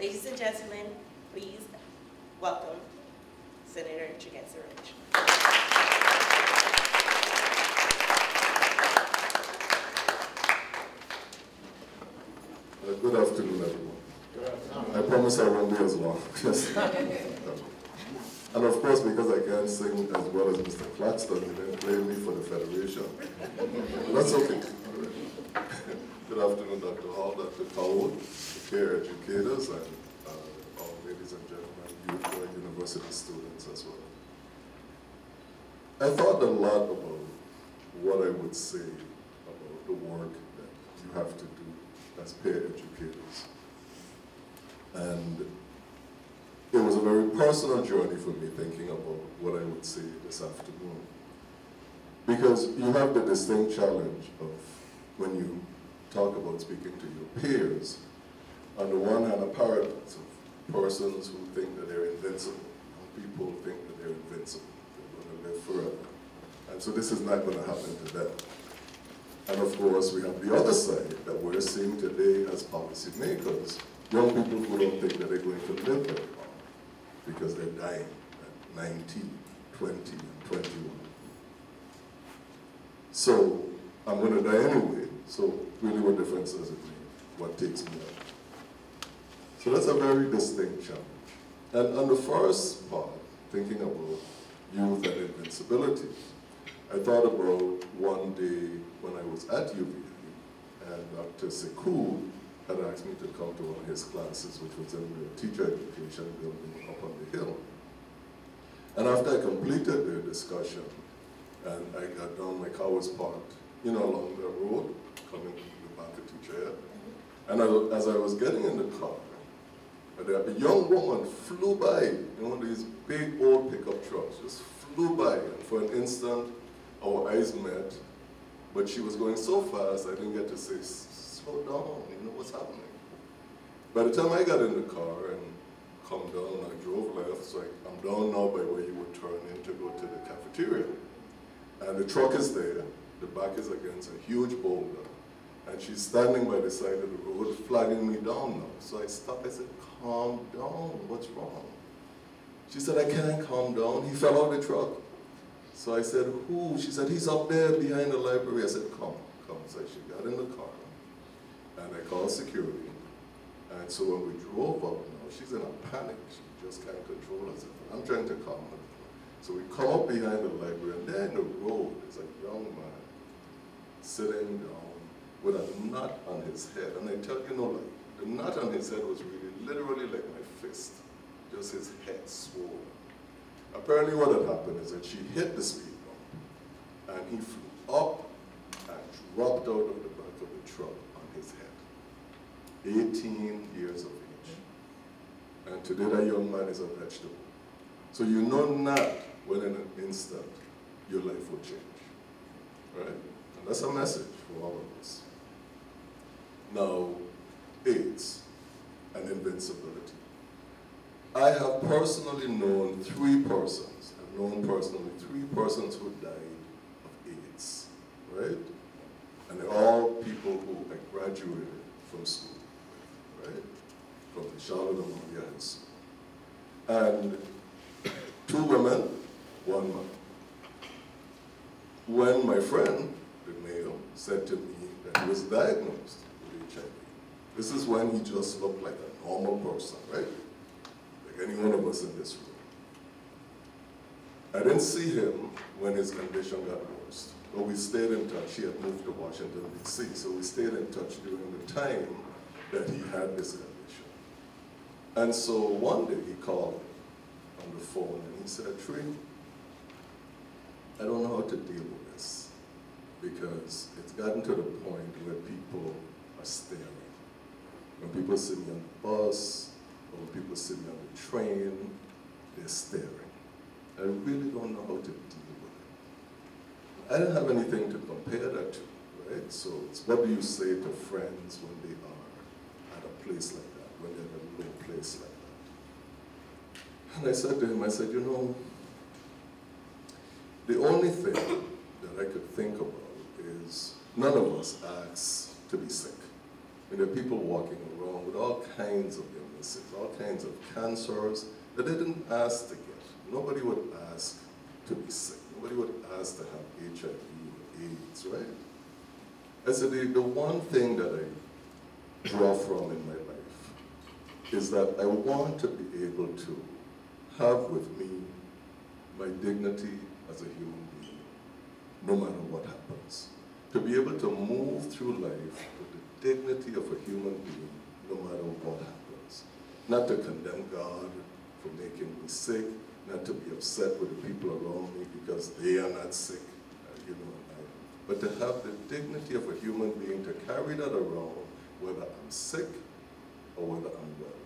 Ladies and gentlemen, please welcome Senator Tregenza Roach. Good afternoon, everyone. I promise I won't be as long. And of course, because I can't sing as well as Mr. Claxton, he didn't blame me for the Federation. But that's okay. Good afternoon, Dr. Hall, Dr. Cowell, peer educators, and all ladies and gentlemen, university students as well. I thought a lot about what I would say about the work that you have to do as peer educators. And it was a very personal journey for me thinking about what I would say this afternoon. Because you have the distinct challenge of when you talk about speaking to your peers, on the one hand, a paradox of persons who think that they're invincible, and people think that they're invincible, they're going to live forever. And so this is not going to happen to them. And of course, we have the other side that we're seeing today as policymakers, young people who don't think that they're going to live very long because they're dying at 19, 20, and 21. So I'm going to die anyway, so really what difference does it make? What takes me out? So that's a very distinct challenge. And on the first part, thinking about youth and invincibility, I thought about one day when I was at UVI, and Dr. Sekou had asked me to come to one of his classes, which was in the teacher education building up on the hill. And after I completed the discussion, and I got down, my car was parked, you know, along the road, coming to the back of teacher ed. And as I was getting in the car, a young woman flew by, you know, these big old pickup trucks, just flew by, and for an instant, our eyes met, but she was going so fast, I didn't get to say, slow down, you know what's happening. By the time I got in the car and come down, I drove left, so I'm down now by where you would turn in to go to the cafeteria. And the truck is there, the back is against a huge boulder, and she's standing by the side of the road, flagging me down now. So I stopped, I said, calm down, what's wrong? She said, I can't calm down, he fell out of the truck. So I said, who? She said, he's up there behind the library. I said, come. So she got in the car, and I called security. And so when we drove up now, she's in a panic. She just can't control herself. I'm trying to calm her. So we come up behind the library, and there in the road is a young man sitting down with a knot on his head. And I tell you, no, like, the knot on his head was really literally like my fist, just his head swollen. Apparently what had happened is that she hit the speed bump, and he flew up and dropped out of the back of the truck on his head. 18 years of age. And today that young man is a vegetable. So you know not when in an instant your life will change, right? And that's a message for all of us. Now, AIDS and invincibility. I have personally known 3 persons, I've known personally 3 persons who died of AIDS, right? And they're all people who I graduated from school, right? From the Charlotte Amalia High School. And 2 women, 1 man. When my friend, the male, said to me that he was diagnosed with HIV, this is when he just looked like a normal person, right? Like any one of us in this room. I didn't see him when his condition got worse, but we stayed in touch. He had moved to Washington, D.C., so we stayed in touch during the time that he had this condition. And so one day he called me on the phone and he said, Trey, I don't know how to deal with this because it's gotten to the point where people are staring. When people see me on the bus, or when people see me on the train, they're staring. I really don't know how to deal with it. I don't have anything to compare that to, right? So it's what do you say to friends when they are at a place like that, when they're at a low place like that? And I said to him, I said, you know, the only thing that I could think about is none of us asks to be sick. And there are people walking around with all kinds of illnesses, all kinds of cancers that they didn't ask to get. Nobody would ask to be sick. Nobody would ask to have HIV or AIDS, right? I said the one thing that I draw from in my life is that I want to be able to have with me my dignity as a human being, no matter what happens. To be able to move through life with the dignity of a human being, no matter what happens. Not to condemn God for making me sick, not to be upset with the people around me because they are not sick, but to have the dignity of a human being, to carry that around, whether I'm sick or whether I'm well.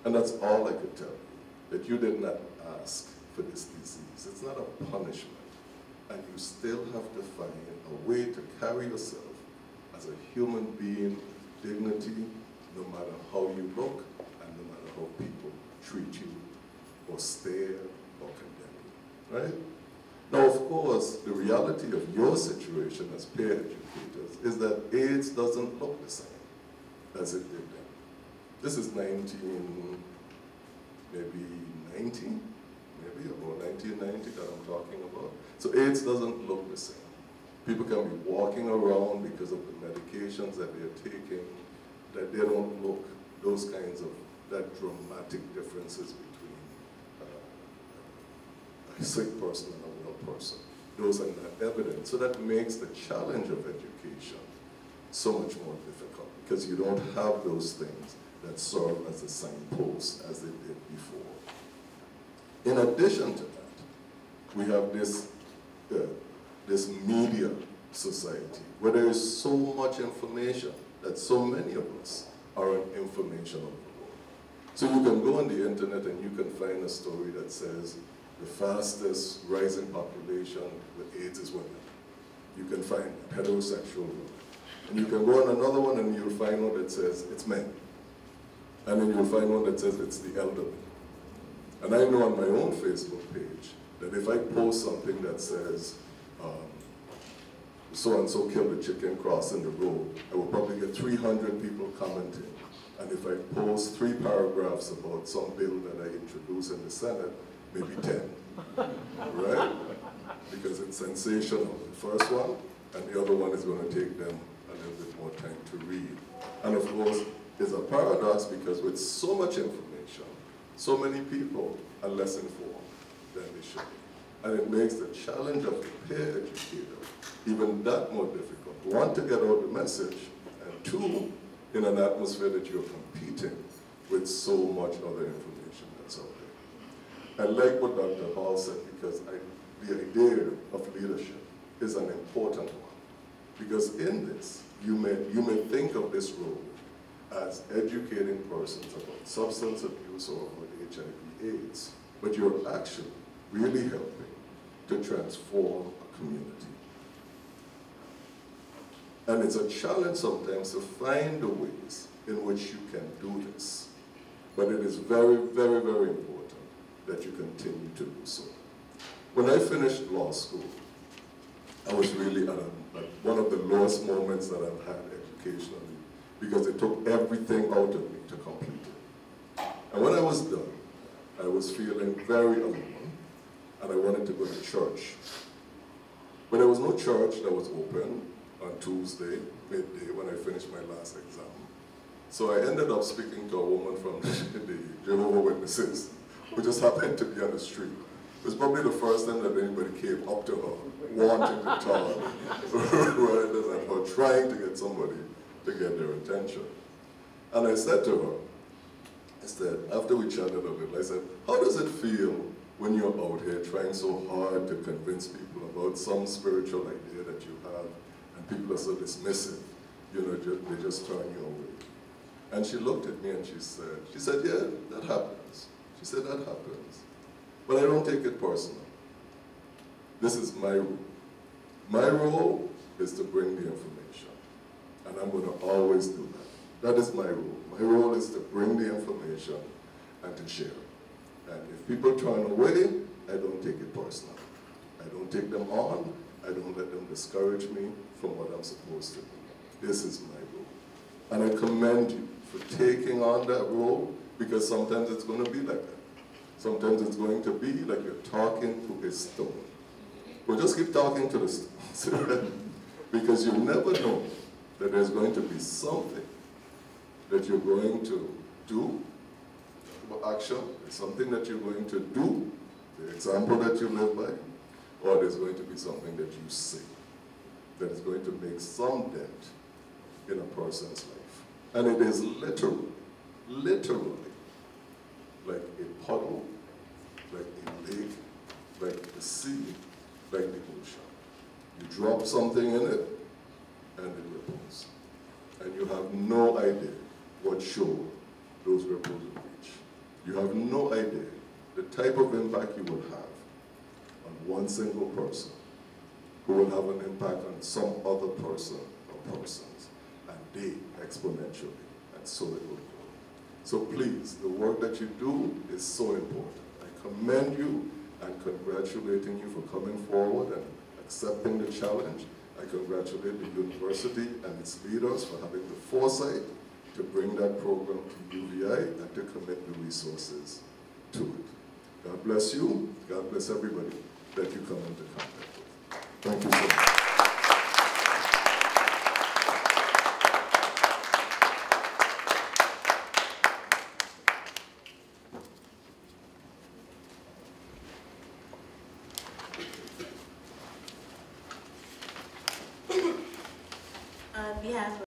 And that's all I could tell you, that you did not ask for this disease. It's not a punishment. And you still have to find a way to carry yourself as a human being, dignity, no matter how you look and no matter how people treat you or stare or condemn you, right? Now, of course, the reality of your situation as peer educators is that AIDS doesn't look the same as it did then. This is about 1990 that I'm talking about. So AIDS doesn't look the same. People can be walking around because of the medications that they're taking, that they don't look those kinds of, that dramatic differences between a sick person and a well person. Those are not evident. So that makes the challenge of education so much more difficult because you don't have those things that serve as a signpost as they did before. In addition to that, we have this media society where there is so much information that so many of us are an information overload. So you can go on the internet and you can find a story that says the fastest rising population with AIDS is women. You can find heterosexual women. And you can go on another one and you'll find one that says it's men. And then you'll find one that says it's the elderly. And I know on my own Facebook page that if I post something that says, so-and-so killed a chicken crossing the road, I will probably get 300 people commenting. And if I post 3 paragraphs about some bill that I introduced in the Senate, maybe 10, right? Because it's sensational, the first one, and the other one is going to take them a little bit more time to read. And of course, it's a paradox because with so much information, so many people are less informed than they should be. And it makes the challenge of the peer educator even that more difficult. 1, to get out the message, and 2, in an atmosphere that you're competing with so much other information that's out there. I like what Dr. Hall said because the idea of leadership is an important one. Because in this, you may think of this role as educating persons about substance abuse or about HIV/AIDS, but you're actually really helping to transform a community. And it's a challenge sometimes to find the ways in which you can do this. But it is very, very, very important that you continue to do so. When I finished law school, I was really at one of the lowest moments that I've had educationally because it took everything out of me to complete it. And when I was done, I was feeling very alone, and I wanted to go to church. But there was no church that was open on Tuesday, midday, when I finished my last exam. So I ended up speaking to a woman from the Jehovah's Witnesses, who just happened to be on the street. It was probably the first time that anybody came up to her, wanting to talk, rather than her trying to get somebody to get their attention. And I said to her, after we chatted a little, I said, how does it feel when you're out here trying so hard to convince people about some spiritual idea that you have, and people are so dismissive, they just turn you away? And she looked at me and she said, yeah, that happens. She said, that happens. But I don't take it personal. This is my role. My role is to bring the information. And I'm going to always do that. That is my role. My role is to bring the information and to share it. And if people turn away, I don't take it personal. I don't take them on. I don't let them discourage me from what I'm supposed to do. This is my role. And I commend you for taking on that role, because sometimes it's going to be like that. Sometimes it's going to be like you're talking to a stone. Well, just keep talking to the stones, because you never know that there's going to be something that you're going to do, action, something that you're going to do, the example that you live by, or there's going to be something that you say that is going to make some dent in a person's life. And it is literally like a puddle, like a lake, like the sea, like the ocean. You drop something in it, and it ripples. And you have no idea what shore those ripples will reach. You have no idea the type of impact you will have on one single person, who will have an impact on some other person or persons, and they exponentially, and so it will go. So please, the work that you do is so important. I commend you and congratulating you for coming forward and accepting the challenge. I congratulate the university and its leaders for having the foresight to bring that program to UVI and to commit the resources to it. God bless you. God bless everybody that you come into contact with. Thank you so much.